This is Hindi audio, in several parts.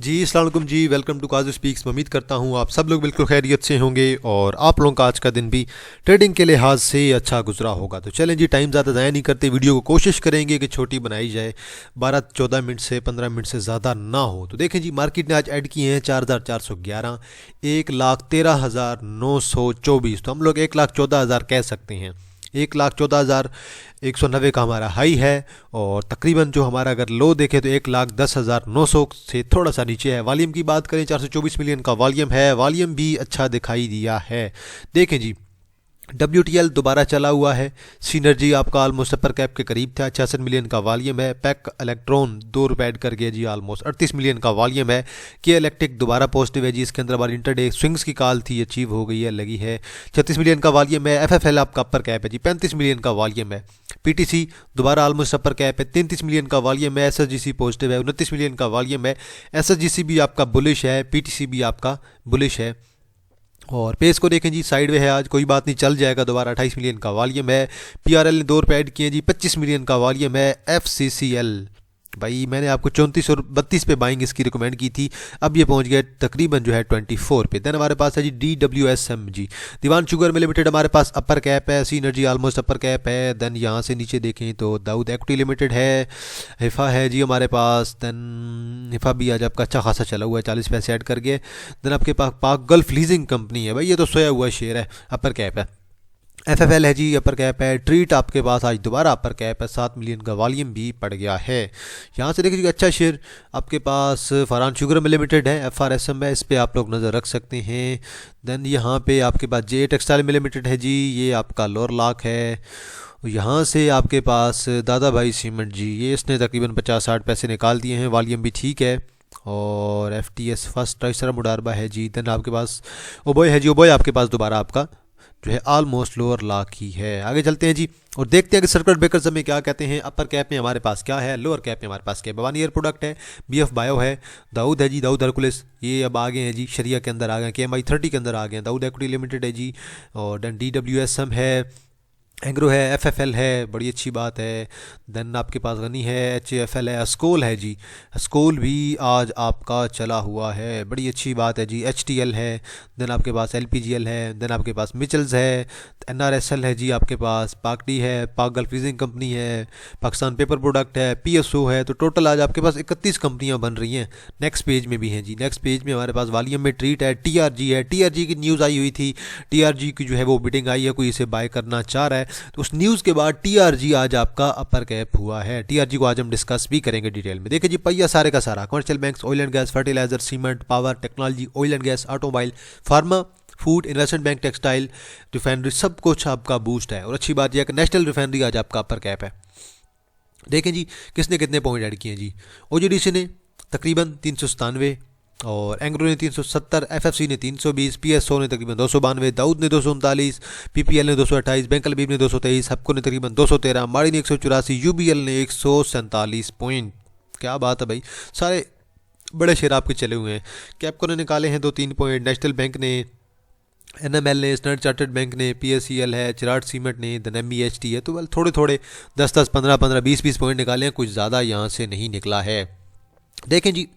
जी अस्सलाम वालेकुम जी, वेलकम टू काजू स्पीक्स। मैं उम्मीद करता हूँ आप सब लोग बिल्कुल खैरियत से होंगे और आप लोगों का आज का दिन भी ट्रेडिंग के लिहाज से अच्छा गुजरा होगा। तो चलें जी, टाइम ज़्यादा ज़ाया नहीं करते, वीडियो को कोशिश करेंगे कि छोटी बनाई जाए, 12-14 मिनट से 15 मिनट से ज़्यादा ना हो। तो देखें जी, मार्केट ने आज ऐड किए हैं 4411, 1,13,924। तो हम लोग 1,14,000 कह सकते हैं। 1,14,190 का हमारा हाई है और तकरीबन जो हमारा अगर लो देखें तो 1,10,900 से थोड़ा सा नीचे है। वॉल्यूम की बात करें 424 मिलियन का वॉल्यूम है, वॉल्यूम भी अच्छा दिखाई दिया है। देखें जी, WTL दोबारा चला हुआ है। सीनर्जी आपका ऑलमोस्ट अपर कैप के करीब था, 66 मिलियन का वॉल्यूम है। पैक इलेक्ट्रॉन 2 रुपये ऐड कर गया जी, ऑलमोस्ट 38 मिलियन का वॉल्यूम है। के इलेक्ट्रिक दोबारा पॉजिटिव है जी, इसके अंदर हमारी इंटरडे स्विंग्स की कॉल थी, अचीव हो गई है, लगी है। 36 मिलियन का वॉल्यूम है। FFL आपका अपर कैप है जी, 35 मिलियन का वॉल्यूम है। PTC दोबारा ऑलमोस्ट अपर कैप है, 33 मिलियन का वॉल्यूम है। SSGC पॉजिटिव है, 29 मिलियन का वॉल्यूम है। SSGC भी आपका बुलिश है, PTC भी आपका बुलिश है। और पेस को देखें जी, साइड में है आज, कोई बात नहीं, चल जाएगा दोबारा। 28 मिलियन का वॉल्यूम है। PRL ने 2 रुपये ऐड किए जी, 25 मिलियन का वॉल्यूम है। FCCL भाई मैंने आपको 34 और 32 पे बाइंग इसकी रिकमेंड की थी, अब ये पहुंच गया तकरीबन जो है 24 पे। देन हमारे पास है जी DWSM जी, दीवान शुगर में लिमिटेड हमारे पास अपर कैप है। सीनर्जी ऑलमोस्ट अपर कैप है। देन यहाँ से नीचे देखें तो दाऊद इक्विटी लिमिटेड है, हिफा है जी हमारे पास। देन हिफा भी आज आपका अच्छा खासा चला हुआ है, 40 पैसे ऐड करके। देन आपके पास पाक गल्फ लीजिंग कंपनी है, भाई ये तो सोया हुआ शेयर है, अपर कैप है। FFL है जी, अपर कैप है। ट्रीट आपके पास आज दोबारा अपर कैप है, 7 मिलियन का वॉल्यूम भी पड़ गया है। यहाँ से देखिए अच्छा शेयर आपके पास फरहान शुगर में लिमिटेड है, FRSM है, इस पर आप लोग नज़र रख सकते हैं। देन यहाँ पे आपके पास जे टेक्सटाइल में लिमिटेड है जी, ये आपका लोअर लॉक है। यहाँ से आपके पास दादा भाई सीमेंट जी, ये इसने तकरीबन 50-60 पैसे निकाल दिए हैं, वॉल्यूम भी ठीक है। और FTS फर्स्ट ट्राइसरा मुडारबा है जी। देन आपके पास ओबोय है जी, ओबोय आपके पास दोबारा आपका जो है ऑलमोस्ट लोअर लॉक ही है। आगे चलते हैं जी और देखते हैं कि सर्किट ब्रेकर्स में क्या कहते हैं। अपर कैप में हमारे पास क्या है, लोअर कैप में हमारे पास क्या है। भवानी एयर प्रोडक्ट है, BF बायो है, दाऊद है जी, दाऊद हरकुलिस, ये अब आगे हैं जी, शरिया के अंदर आ गए, KMI 30 के अंदर आ गए हैं। दाऊद इक्विटी लिमिटेड है जी। और देन DWSM है, एंग्रो है, FFL है, बड़ी अच्छी बात है। देन आपके पास गनी है, HAFL है, अस्कोल है जी, अस्कोल भी आज आपका चला हुआ है, बड़ी अच्छी बात है जी। HTL है। देन आपके पास LPGL है। देन आपके पास मिचल्स है, NRSL है जी, आपके पास पाकडी है, पाक गल्फ लीजिंग कंपनी है, पाकिस्तान पेपर प्रोडक्ट है, PSO है। तो टोटल आज आपके पास 31 कंपनियां बन रही हैं। नेक्स्ट पेज में भी हैं जी, नेक्स्ट पेज में हमारे पास वॉल्यूम में ट्रीट है, TRG है। TRG की न्यूज़ आई हुई थी, TRG की जो है वो बिडिंग आई है, कोई इसे बाय करना चाह रहा है, तो उस न्यूज़ के बाद TRG आज आपका अपर कैप हुआ है। TRG को आज हम डिस्कस भी करेंगे डिटेल में। देखिए जी, पहिया सारे का सारा, commercial banks, oil and gas, fertiliser, cement, power, technology, oil and gas, automobile, pharma, food, investment bank, textile, refinery, सब कुछ आपका बूस्ट है। और अच्छी बात यह है कि नेशनल रिफाइनरी आज आपका अपर कैप है। देखें जी, किसने कितने पॉइंट ऐड किए जी। OGDC ने तकरीबन 397 और एंग्रो ने 370, FFC ने 320, PSO ने तकरीबन 292, दाऊद ने 239, PPL ने 228, बैंक अलबीब ने 223, हपको ने तकरीबन 213, माड़ी ने 184, UBL ने 147 पॉइंट। क्या बात है भाई, सारे बड़े शेयर आपके चले हुए हैं। कैपको ने निकाले हैं 2-3 पॉइंट, नेशनल बैंक ने, NML ने, स्टैंडर्ड चार्टर्ड बैंक ने, PSEL है, चिराट सीमेंट ने, देन MEHT है। तो वेल थोड़े थोड़े 10-10, 15-15, 20-20 पॉइंट निकाले हैं, कुछ ज़्यादा यहाँ से नहीं निकला है। देखें जी,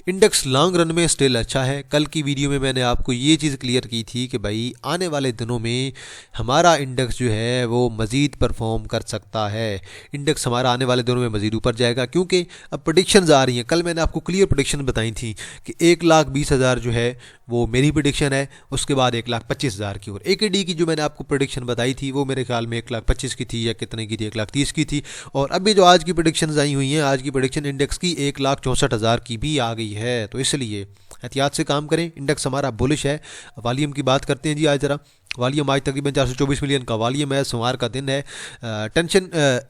इंडेक्स लॉन्ग रन में स्टिल अच्छा है। कल की वीडियो में मैंने आपको ये चीज़ क्लियर की थी कि भाई आने वाले दिनों में हमारा इंडेक्स जो है वो मज़ीद परफॉर्म कर सकता है। इंडेक्स हमारा आने वाले दिनों में मज़ीद ऊपर जाएगा, क्योंकि अब प्रेडिक्शंस आ रही हैं। कल मैंने आपको क्लियर प्रेडिक्शन बताई थी कि 1,20,000 जो है वो मेरी प्रेडिक्शन है, उसके बाद 1,25,000 की। और AKD की जो मैंने आपको प्रेडिक्शन बताई थी वो मेरे ख्याल में 1,25,000 की थी, या कितने की थी, 1,30,000 की थी। और अभी जो आज की प्रेडिक्शंस आई हुई हैं, आज की प्रेडिक्शन इंडेक्स की 1,64,000 की भी आ गई है। तो इसलिए एहतियात से काम करें, इंडेक्स हमारा बुलिश है। वॉल्यूम की बात करते हैं जी आज ज़रा। वॉल्यूम आज तकरीबन 424 मिलियन का वॉल्यूम है, सोमवार का दिन है। टेंशन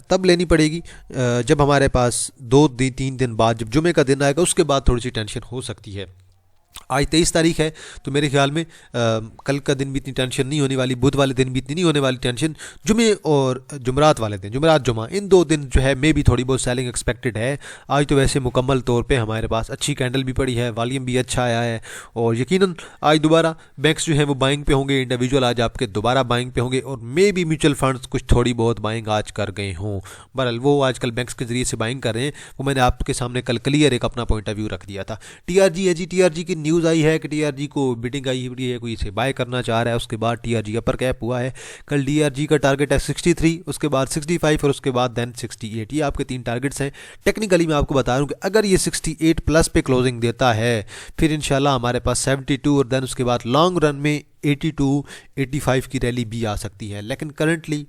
तब लेनी पड़ेगी जब हमारे पास 2-3 दिन बाद, जब जुमे का दिन आएगा, उसके बाद थोड़ी सी टेंशन हो सकती है। आज 23 तारीख है, तो मेरे ख्याल में कल का दिन भी इतनी टेंशन नहीं होने वाली, बुध वाले दिन भी इतनी नहीं होने वाली टेंशन। जुमे और जुमरात वाले दिन, जुमरात जुमा, इन 2 दिन जो है मे भी थोड़ी बहुत सेलिंग एक्सपेक्टेड है। आज तो वैसे मुकम्मल तौर पे हमारे पास अच्छी कैंडल भी पड़ी है, वॉल्यूम भी अच्छा आया है, और यकीनन आज दोबारा बैंक्स जो है वो बाइंग पे होंगे, इंडिविजुअल आज आपके दोबारा बाइंग पे होंगे, और मे भी म्यूचुअल फंड्स कुछ थोड़ी बहुत बाइंग आज कर गए हों। बहरहाल वो आजकल बैंक्स के जरिए से बाइंग कर रहे हैं, वो मैंने आपके सामने कल क्लियर एक अपना पॉइंट ऑफ व्यू रख दिया था। टीआरजी है जी, टीआरजी की न्यूज़ आई है कि टीआरजी को बिडिंग आई हुई है, कोई इसे बाय करना चाह रहा है। उसके बाद टीआरजी अपर कैप हुआ है। कल टीआरजी का टारगेट है 63, उसके बाद 65 और उसके बाद देन 68। ये आपके 3 टारगेट्स हैं। टेक्निकली मैं आपको बता रहा हूँ कि अगर ये 68 प्लस पे क्लोजिंग देता है, फिर इंशाल्लाह हमारे पास 72 और देन उसके बाद लॉन्ग रन में 82 85 की रैली भी आ सकती है। लेकिन करंटली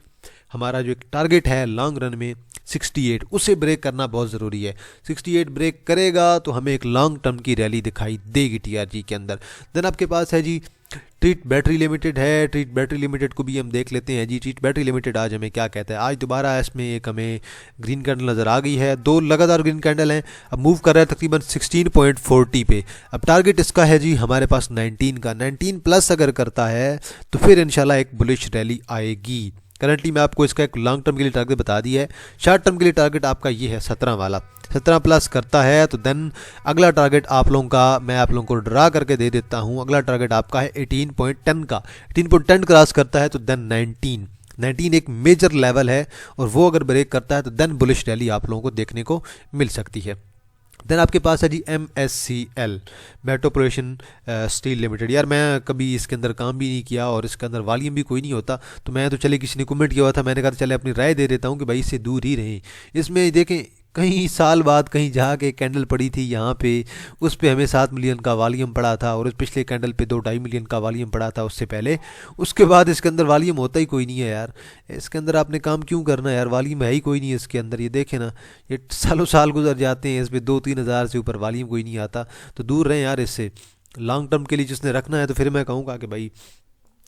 हमारा जो एक टारगेट है लॉन्ग रन में 68, उसे ब्रेक करना बहुत ज़रूरी है। 68 ब्रेक करेगा तो हमें एक लॉन्ग टर्म की रैली दिखाई देगी टीआरजी के अंदर। देन आपके पास है जी ट्रीट बैटरी लिमिटेड है। ट्रीट बैटरी लिमिटेड को भी हम देख लेते हैं जी। ट्रीट बैटरी लिमिटेड आज हमें क्या कहता है। आज दोबारा इसमें एक हमें ग्रीन कैंडल नज़र आ गई है, 2 लगातार ग्रीन कैंडल हैं। अब मूव कर रहा है तकरीबन 16.40 पे। अब टारगेट इसका है जी हमारे पास 19 का। 19 प्लस अगर करता है तो फिर इंशाल्लाह एक बुलिश रैली आएगी। करंटली मैं आपको इसका एक लॉन्ग टर्म के लिए टारगेट बता दिया है। शॉर्ट टर्म के लिए टारगेट आपका ये है 17 वाला। 17 प्लस करता है तो देन अगला टारगेट आप लोगों का मैं आप लोगों को ड्रा करके दे देता हूँ। अगला टारगेट आपका है 18.10 का। 18.10 क्रॉस करता है तो देन 19 एक मेजर लेवल है, और वो अगर ब्रेक करता है तो देन बुलिश रैली आप लोगों को देखने को मिल सकती है। देन आपके पास है जी MSCL, मेट्रोपोलिटन स्टील लिमिटेड। यार मैं कभी इसके अंदर काम भी नहीं किया और इसके अंदर वॉल्यूम भी कोई नहीं होता, तो मैं तो चले किसी ने कमेंट किया हुआ था, मैंने कहा चले अपनी राय दे देता हूँ कि भाई इससे दूर ही रहें। इसमें देखें कई साल बाद कहीं जाके कैंडल पड़ी थी यहाँ पे, उस पे हमें 7 मिलियन का वॉल्यूम पड़ा था, और उस पिछले कैंडल पे 2-2.5 मिलियन का वॉल्यूम पड़ा था उससे पहले। उसके बाद इसके अंदर वॉल्यूम होता ही कोई नहीं है यार। इसके अंदर आपने काम क्यों करना है यार, वॉल्यूम है ही कोई नहीं है इसके अंदर। ये देखें ना, ये सालों साल गुजर जाते हैं, इस पर 2-3 हज़ार से ऊपर वॉल्यूम कोई नहीं आता। तो दूर रहें यार इससे। लॉन्ग टर्म के लिए जिसने रखना है तो फिर मैं कहूँगा कि भाई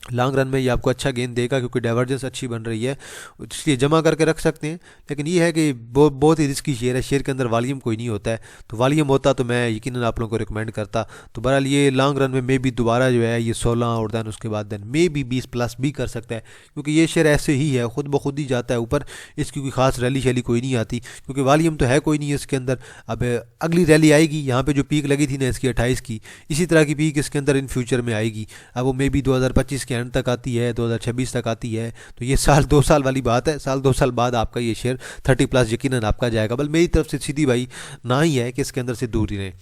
लॉन्ग रन में ये आपको अच्छा गेंद देगा, क्योंकि डाइवर्जेंस अच्छी बन रही है, इसलिए जमा करके रख सकते हैं। लेकिन ये है कि बहुत ही रिस्की शेयर है, शेयर के अंदर वॉल्यूम कोई नहीं होता है। तो वॉल्यूम होता तो मैं यकीनन आप लोगों को रिकमेंड करता। तो बहरहाल ये लॉन्ग रन में मे भी दोबारा जो है ये 16 और देन उसके बाद देन मे भी 20 प्लस भी कर सकता है, क्योंकि ये शेयर ऐसे ही है, खुद ब खुद ही जाता है ऊपर। इसकी कोई खास रैली शैली कोई नहीं आती, क्योंकि वॉल्यूम तो है कोई नहीं है इसके अंदर। अब अगली रैली आएगी, यहाँ पर जो पीक लगी थी ना इसकी 28 की, इसी तरह की पीक इसके अंदर इन फ्यूचर में आएगी। अब वो मे भी 2025 के एंड तक आती है, 2026 तक आती है। तो ये 1-2 साल वाली बात है। 1-2 साल बाद आपका ये शेयर 30 प्लस यकीनन आपका जाएगा। बल मेरी तरफ से सीधी भाई ना ही है कि इसके अंदर से दूर ही रहें।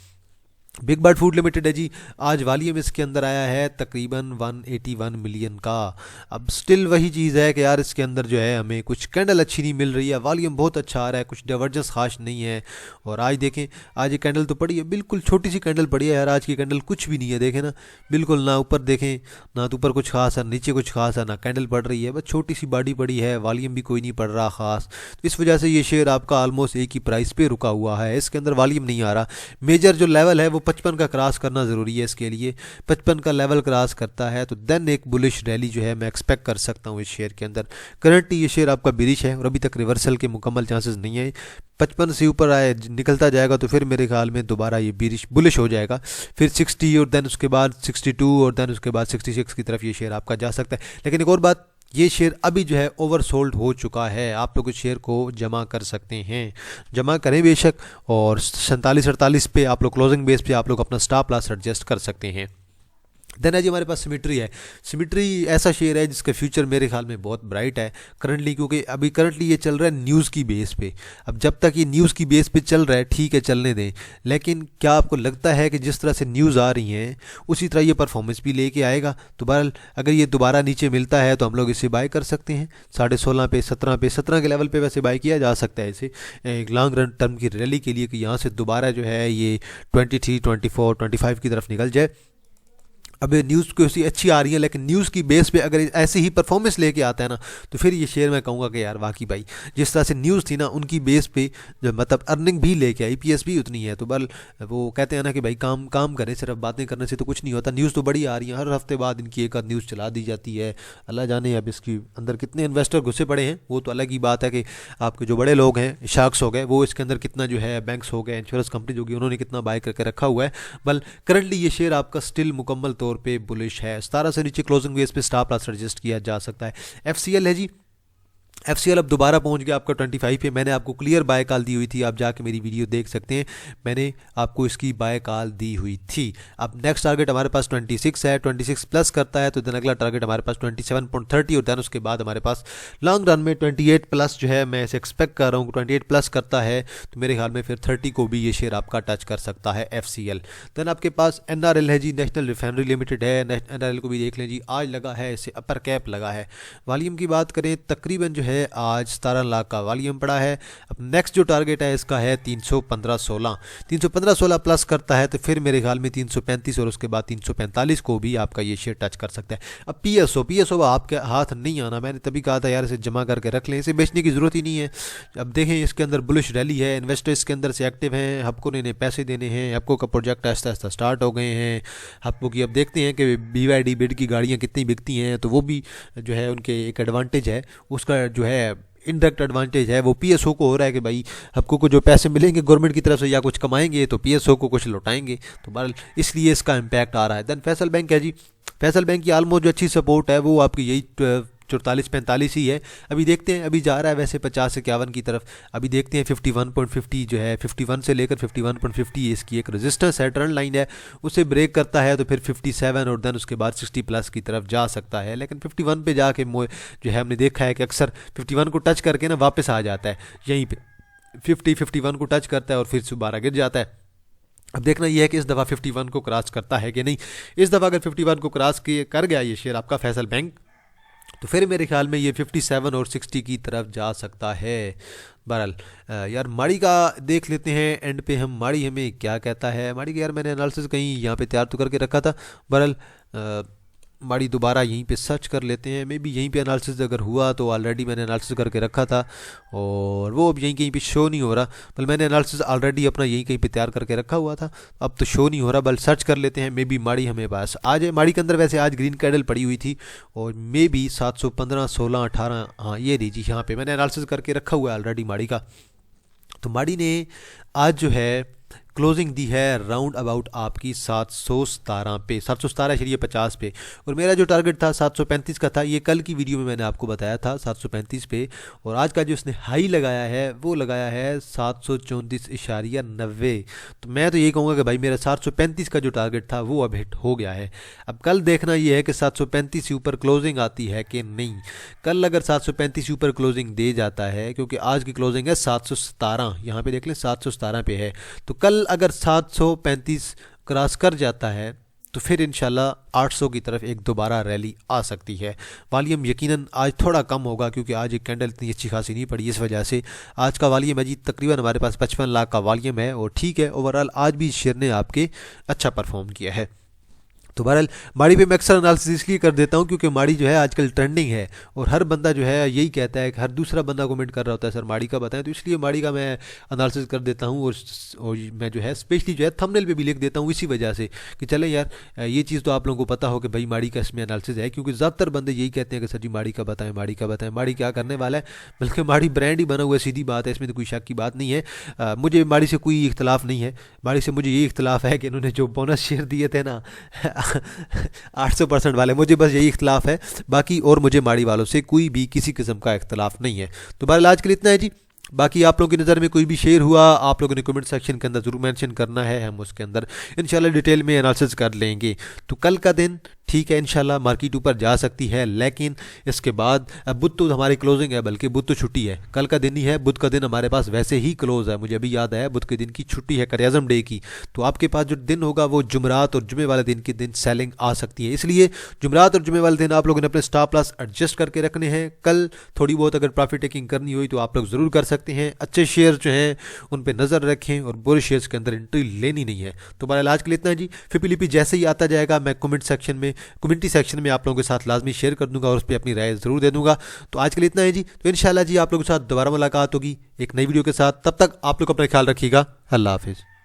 बिग बर्ड फूड लिमिटेड है जी। आज वॉल्यूम इसके अंदर आया है तकरीबन 181 मिलियन का। अब स्टिल वही चीज़ है कि यार इसके अंदर जो है हमें कुछ कैंडल अच्छी नहीं मिल रही है, वॉल्यूम बहुत अच्छा आ रहा है, कुछ डाइवर्जेंस खास नहीं है। और आज देखें, आज ये कैंडल तो पड़ी है, बिल्कुल छोटी सी कैंडल पड़ी है यार। आज की कैंडल कुछ भी नहीं है, देखें ना, बिल्कुल ना ऊपर देखें, ना तो ऊपर कुछ खास है, नीचे कुछ खास है, ना कैंडल पड़ रही है, बस छोटी सी बॉडी पड़ी है, वॉल्यूम भी कोई नहीं पड़ रहा खास। तो इस वजह से ये शेयर आपका ऑलमोस्ट एक ही प्राइस पे रुका हुआ है, इसके अंदर वॉल्यूम नहीं आ रहा। मेजर जो लेवल है वो 55 का क्रॉस करना ज़रूरी है इसके लिए। 55 का लेवल क्रॉस करता है तो देन एक बुलिश रैली जो है मैं एक्सपेक्ट कर सकता हूँ इस शेयर के अंदर। करंटली ये शेयर आपका बिरिश है और अभी तक रिवर्सल के मुकम्मल चांसेस नहीं है। 55 से ऊपर आए निकलता जाएगा तो फिर मेरे ख्याल में दोबारा ये बिरिश बुलिश हो जाएगा, फिर 60 और देन उसके बाद 62 और देन उसके बाद 66 की तरफ ये शेयर आपका जा सकता है। लेकिन एक और बात, ये शेयर अभी जो है ओवरसोल्ड हो चुका है। आप लोग इस शेयर को जमा कर सकते हैं, जमा करें बेशक, और 47-48 पे आप लोग क्लोजिंग बेस पे आप लोग अपना स्टॉप लॉस एडजस्ट कर सकते हैं। देन है जी हमारे पास सिमेट्री है। सिमेट्री ऐसा शेयर है जिसका फ्यूचर मेरे ख्याल में बहुत ब्राइट है करंटली, क्योंकि अभी करंटली ये चल रहा है न्यूज़ की बेस पे। अब जब तक ये न्यूज़ की बेस पे चल रहा है ठीक है, चलने दें, लेकिन क्या आपको लगता है कि जिस तरह से न्यूज़ आ रही हैं उसी तरह ये परफॉर्मेंस भी लेके आएगा? तो बहरहाल अगर ये दोबारा नीचे मिलता है तो हम लोग इसे बाय कर सकते हैं 16.5 पे, 17 के लेवल पर वैसे बाय किया जा सकता है इसे एक लॉन्ग रन टर्म की रैली के लिए, कि यहाँ से दोबारा जो है ये 23, 24, 25 की तरफ निकल जाए। अब न्यूज़ कोई अच्छी आ रही है, लेकिन न्यूज़ की बेस पे अगर ऐसे ही परफॉर्मेंस लेके आता है ना, तो फिर ये शेयर मैं कहूँगा कि यार वाकई भाई जिस तरह से न्यूज़ थी ना उनकी बेस पे जो मतलब अर्निंग भी लेके आई, ईपीएस भी उतनी है। तो बल वो कहते हैं ना कि भाई काम काम करें, सिर्फ बातें करने से तो कुछ नहीं होता। न्यूज़ तो बड़ी आ रही है, हर हफ्ते बाद इनकी एक आध न्यूज़ चला दी जाती है। अल्लाह जाने अब इसके अंदर कितने इन्वेस्टर घुसे पड़े हैं, वो तो अलग ही बात है कि आपके जो बड़े लोग हैं, शार्क्स हो गए, वो इसके अंदर कितना जो है, बैंक्स हो गए, इंश्योरेंस कंपनी होगी, उन्होंने कितना बाय करके रखा हुआ है। बल करंटली ये शेयर आपका स्टिल मुकम्मल तौर पे बुलिश है। 17 से नीचे क्लोजिंग बेस पे स्टॉप लॉस एडजस्ट किया जा सकता है। एफसीएल है जी, एफसीएल अब दोबारा पहुंच गया आपका 25 पे। मैंने आपको क्लियर बाय कॉल दी हुई थी, आप जाके मेरी वीडियो देख सकते हैं, मैंने आपको इसकी बाय कॉल दी हुई थी। अब नेक्स्ट टारगेट हमारे पास 26 है, 26 प्लस करता है तो देन अगला टारगेट हमारे पास 27.30 और देन उसके बाद हमारे पास लॉन्ग रन में 28 प्लस जो है, मैं इसे एक्सपेक्ट कर रहा हूँ 28 प्लस करता है तो मेरे ख्याल में फिर 30 को भी ये शेयर आपका टच कर सकता है एफसीएल। देन आपके पास एनआरएल है जी, नेशनल रिफाइनरी लिमिटेड है। एनआरएल को भी देख लें जी, आज लगा है इसे अपर कैप लगा है। वॉल्यूम की बात करें तकरीबन जो है आज 17 लाख का वॉल्यूम पड़ा है। अब नेक्स्ट जो टारगेट है इसका है 315-16, 315-16 प्लस करता है तो फिर मेरे ख्याल में 335 और उसके बाद 345 को भी आपका ये शेयर टच कर सकता है। अब पीएसओ आपके हाथ नहीं आना, मैंने तभी कहा था यार इसे जमा करके रख लें, इसे बेचने की ज़रूरत ही नहीं है। अब देखें इसके अंदर बुलिश रैली है, इन्वेस्टर इसके अंदर से एक्टिव हैं, हपको ने इन्हें पैसे देने हैं, हपको का प्रोजेक्ट आहिस्ता आहिस्ता स्टार्ट हो गए हैं। हपको की अब देखते हैं कि बीवाईडी बिड की गाड़ियाँ कितनी बिकती हैं, तो वो भी जो है उनके एक एडवांटेज है, उसका जो है इनडायरेक्ट एडवांटेज है वो पीएसओ को हो रहा है कि भाई आपको को जो पैसे मिलेंगे गवर्नमेंट की तरफ से या कुछ कमाएंगे तो पीएसओ को कुछ लौटाएंगे, तो बहरहाल इसलिए इसका इम्पैक्ट आ रहा है। देन फैसल बैंक है जी, फैसल बैंक की ऑलमोस्ट जो अच्छी सपोर्ट है वो आपकी यही 44-45 ही है। अभी देखते हैं, अभी जा रहा है वैसे 50-51 की तरफ, अभी देखते हैं 51.50 जो है, 51 से लेकर 51.50 इसकी एक रेजिस्टेंस है, ट्रेंड लाइन है, उसे ब्रेक करता है तो फिर 57 और देन उसके बाद 60 प्लस की तरफ जा सकता है। लेकिन 51 पे जाके जो है हमने देखा है कि अक्सर 51 को टच करके ना वापस आ जाता है, यहीं पे 51 को टच करता है और फिर दोबारा गिर जाता है। अब देखना यह है कि इस दफ़ा 51 को क्रॉस करता है कि नहीं। इस दफ़ा अगर 51 को क्रॉस कर गया ये शेयर आपका फैसल बैंक, तो फिर मेरे ख्याल में ये 57 और 60 की तरफ जा सकता है। बहरहाल यार माड़ी का देख लेते हैं एंड पे, हम माड़ी हमें क्या कहता है। माड़ी का यार मैंने एनालिसिस कहीं यहाँ पे तैयार तो करके रखा था, बहरहाल माड़ी दोबारा यहीं पे सर्च कर लेते हैं, मे बी यहीं पे एनालिसिस अगर हुआ तो ऑलरेडी मैंने एनालिसिस करके रखा था और वो अब यहीं कहीं पे शो नहीं हो रहा, बल मैंने एनालिसिस ऑलरेडी अपना यहीं कहीं पे तैयार करके रखा हुआ था, अब तो शो नहीं हो रहा, बल सर्च कर लेते हैं, मे बी माड़ी हमें पास आ जाए। माड़ी के अंदर वैसे आज ग्रीन कैंडल पड़ी हुई थी और मे बी 715, 16, 18, हाँ ये रही जी, यहाँ पे मैंने एनालिसिस करके रखा हुआ है ऑलरेडी माड़ी का। तो माड़ी ने आज जो है क्लोजिंग दी है राउंड अबाउट आपकी 717 पे, 717.50 पे, और मेरा जो टारगेट था 735 का था, ये कल की वीडियो में मैंने आपको बताया था 735 पे, और आज का जो इसने हाई लगाया है वो लगाया है 734.90। तो मैं तो यही कहूँगा कि भाई मेरा 735 का जो टारगेट था वो अब हिट हो गया है। अब कल देखना ये है कि 735 से ऊपर क्लोजिंग आती है कि नहीं। कल अगर 735 से ऊपर क्लोजिंग दे जाता है, क्योंकि आज की क्लोजिंग है 717, यहाँ पे देख लें 717 पे है, तो कल अगर 735 क्रॉस कर जाता है तो फिर इंशाल्लाह 800 की तरफ एक दोबारा रैली आ सकती है। वॉल्यूम यकीनन आज थोड़ा कम होगा क्योंकि आज एक कैंडल इतनी अच्छी खासी नहीं पड़ी, इस वजह से आज का वॉल्यूम है जी तकरीबन हमारे पास 55 लाख का वॉल्यूम है, और ठीक है ओवरऑल आज भी शेयर ने आपके अच्छा परफॉर्म किया है। तो बहरहाल माड़ी पे मैं अक्सर एनालिसिस इसलिए कर देता हूँ क्योंकि माड़ी जो है आजकल ट्रेंडिंग है और हर बंदा जो है यही कहता है कि हर दूसरा बंदा कमेंट कर रहा होता है सर माड़ी का बताएं, तो इसलिए माड़ी का मैं एनालिसिस कर देता हूँ और मैं जो है स्पेशली जो है थंबनेल पे भी लिख देता हूँ इसी वजह से कि चले यार ये चीज़ तो आप लोगों को पता हो कि भाई माड़ी का इसमें एनालिसिस है, क्योंकि ज़्यादातर बंदे यही कहते हैं कि सर जी माड़ी का बताएं, माड़ी का बताएं। माड़ी क्या करने वाला है, बल्कि माड़ी ब्रांड ही बना हुआ है, सीधी बात है, इसमें तो कोई शक की बात नहीं है। मुझे माड़ी से कोई इख्तलाफ नहीं है, माड़ी से मुझे ये इख्तलाफ है कि इन्होंने जो बोनस शेयर दिए थे ना 800% वाले, मुझे बस यही इख्तलाफ है, बाकी और मुझे माड़ी वालों से कोई भी किसी किस्म का इख्तलाफ नहीं है। तो बहरहाल आज के लिए इतना है जी, बाकी आप लोगों की नज़र में कोई भी शेयर हुआ आप लोगों ने कमेंट सेक्शन के अंदर ज़रूर मेंशन करना है, हम उसके अंदर इंशाल्लाह डिटेल में एनालिसिस कर लेंगे। तो कल का दिन ठीक है, इंशाल्लाह मार्केट ऊपर जा सकती है, लेकिन इसके बाद अब बुध तो हमारी क्लोजिंग है, बल्कि बुध तो छुट्टी है, कल का दिन ही है, बुध का दिन हमारे पास वैसे ही क्लोज है, मुझे अभी याद आया बुध के दिन की छुट्टी है, कर्याजम डे की। तो आपके पास जो दिन होगा वो जुमरात और जुमे वाले दिन के दिन सेलिंग आ सकती है, इसलिए जुमरात और जुमे वाले दिन आप लोगों ने अपने स्टॉप लॉस एडजस्ट करके रखने हैं। कल थोड़ी बहुत अगर प्रॉफिट टेकिंग करनी हुई तो आप लोग ज़रूर कर सकते हैं। अच्छे शेयर जो हैं उन पर नज़र रखें और बुरे शेयर्स के अंदर एंट्री लेनी नहीं है। तो बहरहाल आज के लिए इतना है जी। फिर लिपि जैसे ही आता जाएगा मैं कम्युनिटी सेक्शन में आप लोगों के साथ लाजमी शेयर कर दूंगा और उस पर अपनी राय ज़रूर दे दूंगा। तो आज के लिए इतना है जी। तो इंशाल्लाह जी आप लोगों के साथ दोबारा मुलाकात होगी एक नई वीडियो के साथ। तब तक आप लोग अपना ख्याल रखिएगा। अल्लाह हाफिज़।